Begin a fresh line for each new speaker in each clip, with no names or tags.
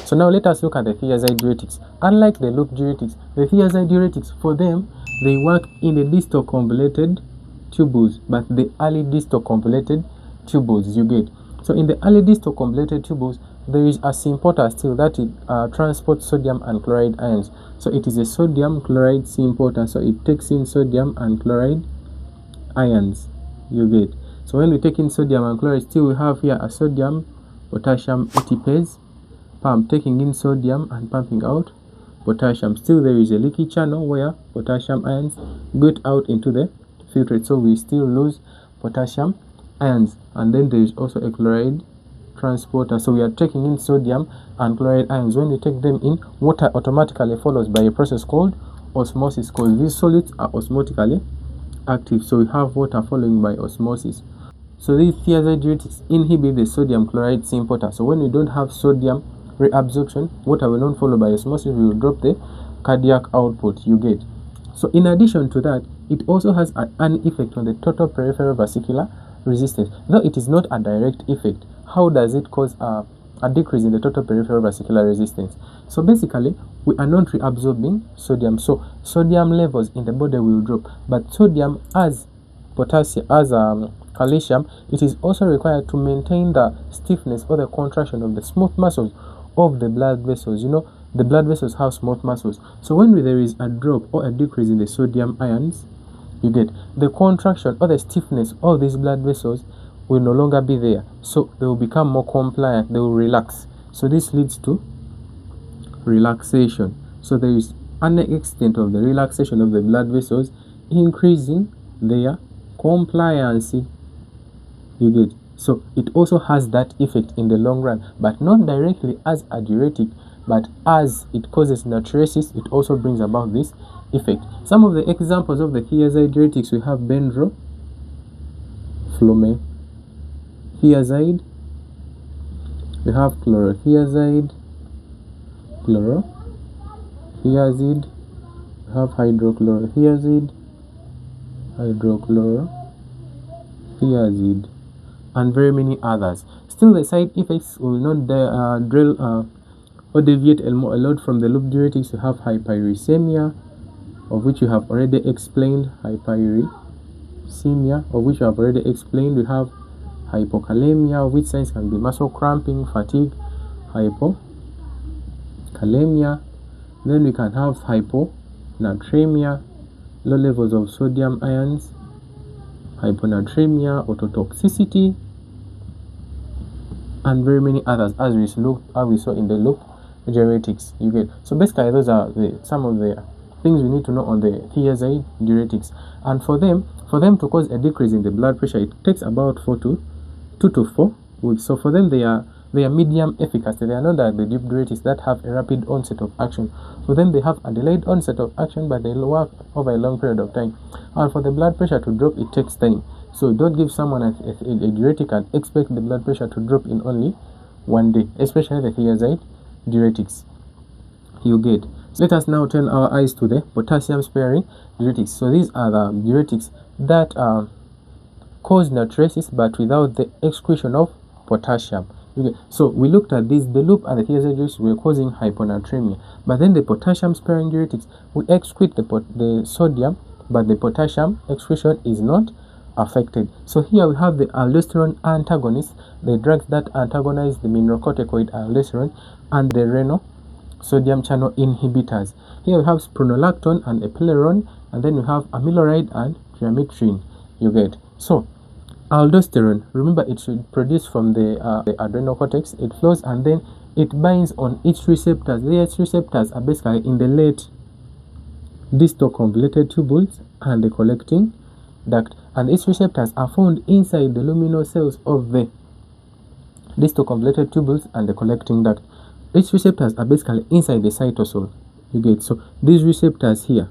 So now let us look at the thiazide diuretics. Unlike the loop diuretics, the thiazide diuretics, for them, they work in the distal convoluted tubules, but the early distal convoluted tubules, you get. So in the early distal convoluted tubules, there is a symporter still that it transports sodium and chloride ions. So it is a sodium chloride symporter, so it takes in sodium and chloride ions, you get. So when we take in sodium and chloride, still we have here a sodium potassium ATPase pump taking in sodium and pumping out potassium. Still there is a leaky channel where potassium ions get out into the filtrate, so we still lose potassium ions. And then there is also a chloride transporter, so we are taking in sodium and chloride ions. When we take them in, water automatically follows by a process called osmosis, because these solids are osmotically active, so we have water following by osmosis. So these thiazide diuretics inhibit the sodium chloride symporter, so when we don't have sodium reabsorption, water will not follow by osmosis, we will drop the cardiac output, you get. So in addition to that, it also has an effect on the total peripheral vascular resistance, though it is not a direct effect. How does it cause a decrease in the total peripheral vascular resistance? So basically, we are not reabsorbing sodium, so sodium levels in the body will drop, but sodium as potassium, as calcium, it is also required to maintain the stiffness or the contraction of the smooth muscles of the blood vessels. You know, the blood vessels have smooth muscles, so when there is a drop or a decrease in the sodium ions, you get, the contraction or the stiffness of these blood vessels will no longer be there, so they will become more compliant, they will relax. So this leads to relaxation. So there is an extent of the relaxation of the blood vessels, increasing their compliancy, you get. So it also has that effect in the long run, but not directly as a diuretic, but as it causes natriuresis, it also brings about this effect. Some of the examples of the thiazide diuretics, we have benzophlomethazide, we have chlorothiazide, chlorothiazide, we have hydrochlorothiazide, hydrochlorothiazide, and very many others. Still, the side effects will not drill or deviate a lot from the loop diuretics. You have hyperuricemia, of which you have already explained. Hyperuricemia, of which you have already explained. We have hypokalemia, of which signs can be muscle cramping, fatigue, hypokalemia. Then we can have hyponatremia, low levels of sodium ions, hyponatremia, ototoxicity, and very many others, as we saw in the loop diuretics, you get. So basically, those are some of the things we need to know on the thiazide diuretics. And for them to cause a decrease in the blood pressure, it takes about 2 to 4 weeks. So for them, they are medium efficacy. They are not like the loop diuretics that have a rapid onset of action. For them, they have a delayed onset of action, but they work over a long period of time. And for the blood pressure to drop, it takes time. So don't give someone a diuretic and expect the blood pressure to drop in only one day, especially the thiazide diuretics, you get. So let us now turn our eyes to the potassium sparing diuretics. So these are the diuretics that cause natriuresis but without the excretion of potassium. Okay. So we looked at this, the loop and the thiazide diuretics were causing hyponatremia, but then the potassium sparing diuretics, we excrete the sodium, but the potassium excretion is not affected. So here we have the aldosterone antagonists, the drugs that antagonize the mineralocorticoid aldosterone, and the renal sodium channel inhibitors. Here we have spironolactone and eplerenone, and then we have amiloride and triamterene, you get. So aldosterone, remember, it's produced from the adrenal cortex, it flows and then it binds on its receptors. These receptors are basically in the late distal convoluted tubules and the collecting duct, and its receptors are found inside the luminous cells of the distal convoluted tubules and the collecting duct. Its receptors are basically inside the cytosol, you get. So these receptors here,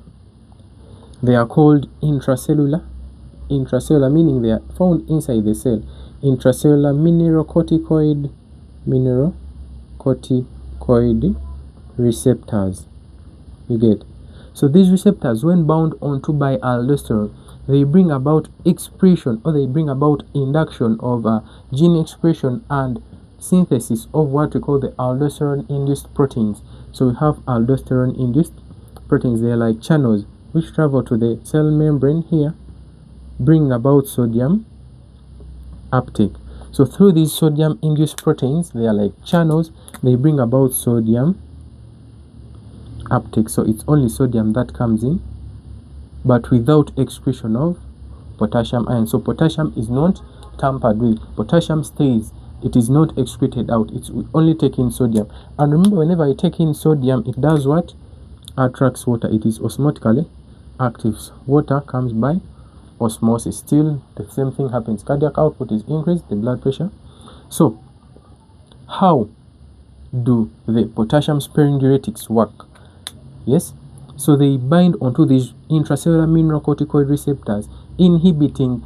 they are called intracellular, meaning they are found inside the cell. Intracellular mineralocorticoid receptors, you get. So these receptors, when bound onto by aldosterone, they bring about expression, or they bring about induction of gene expression and synthesis of what we call the aldosterone-induced proteins. So we have aldosterone-induced proteins. They are like channels which travel to the cell membrane here, bring about sodium uptake. So through these sodium-induced proteins, they are like channels, they bring about sodium uptake. So it's only sodium that comes in, but without excretion of potassium ion. So potassium is not tampered with. Potassium stays. It is not excreted out. It's only taking sodium. And remember, whenever I take in sodium, it does what? Attracts water. It is osmotically active. Water comes by osmosis. Still, the same thing happens. Cardiac output is increased, the blood pressure. So, how do the potassium sparing diuretics work? Yes, so they bind onto these intracellular mineralocorticoid receptors, inhibiting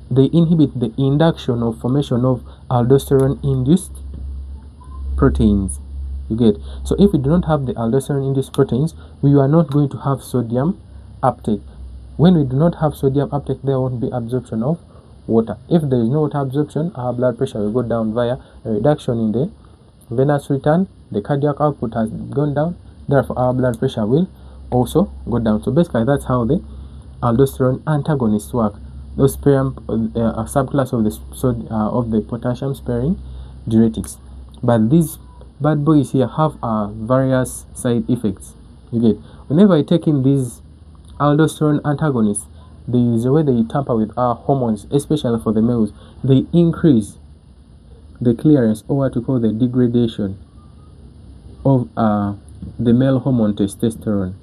they inhibit the induction or formation of aldosterone-induced proteins. You get? So if we do not have the aldosterone-induced proteins, we are not going to have sodium uptake. When we do not have sodium uptake, there won't be absorption of water. If there is no water absorption, our blood pressure will go down via a reduction in the venous return. The cardiac output has gone down, therefore our blood pressure will also go down. So basically that's how the aldosterone antagonists work. Those sparing a subclass of the potassium sparing diuretics. But these bad boys here have various side effects. You get? Whenever I take in these aldosterone antagonists, there is a way they tamper with our hormones, especially for the males. They increase the clearance, or what we call the degradation of the male hormone testosterone.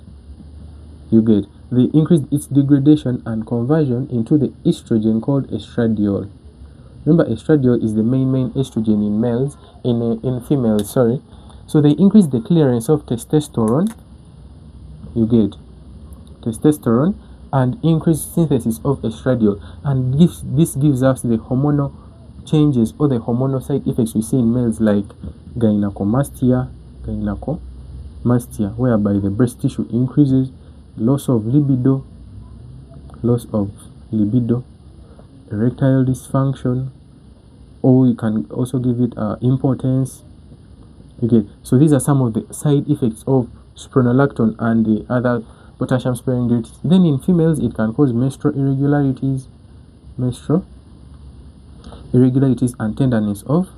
You get? They increase its degradation and conversion into the estrogen called estradiol. Remember, estradiol is the main estrogen in males, in females, sorry. So they increase the clearance of testosterone. You get? Testosterone, and increase synthesis of estradiol, and this gives us the hormonal changes or the hormonal side effects we see in males, like gynecomastia, whereby the breast tissue increases, loss of libido, erectile dysfunction, or you can also give it impotence. Okay, so these are some of the side effects of spironolactone and the other potassium sparing diuretics. Then in females, it can cause menstrual irregularities and tenderness of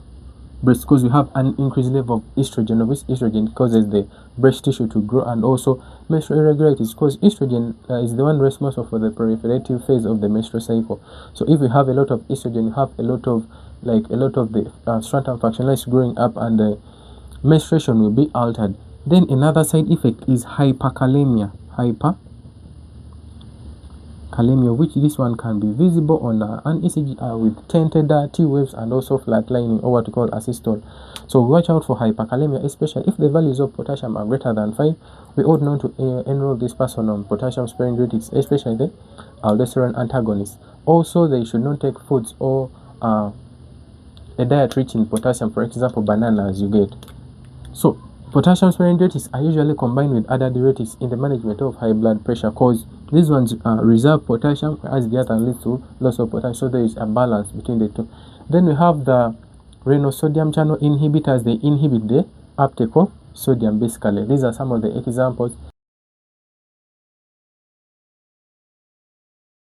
breast, because we have an increased level of estrogen. Estrogen causes the breast tissue to grow, and also menstrual irregularities, because estrogen is the one responsible for the proliferative phase of the menstrual cycle. So if you have a lot of estrogen, you have a lot of the stratum fractionalized growing up, and the menstruation will be altered. Then another side effect is hyperkalemia, which this one can be visible on an ECG with tinted T waves and also flatlining, or what we call asystole. So watch out for hyperkalemia, especially if the values of potassium are greater than 5. We ought not to enroll this person on potassium sparing diuretics, especially the aldosterone antagonists. Also, they should not take foods or a diet rich in potassium, for example bananas. You get? So potassium sparing diuretics are usually combined with other diuretics in the management of high blood pressure, because these ones reserve potassium, as the other leads to loss of potassium. So there is a balance between the two. Then we have the renal channel inhibitors. They inhibit the uptake of sodium. Basically, these are some of the examples.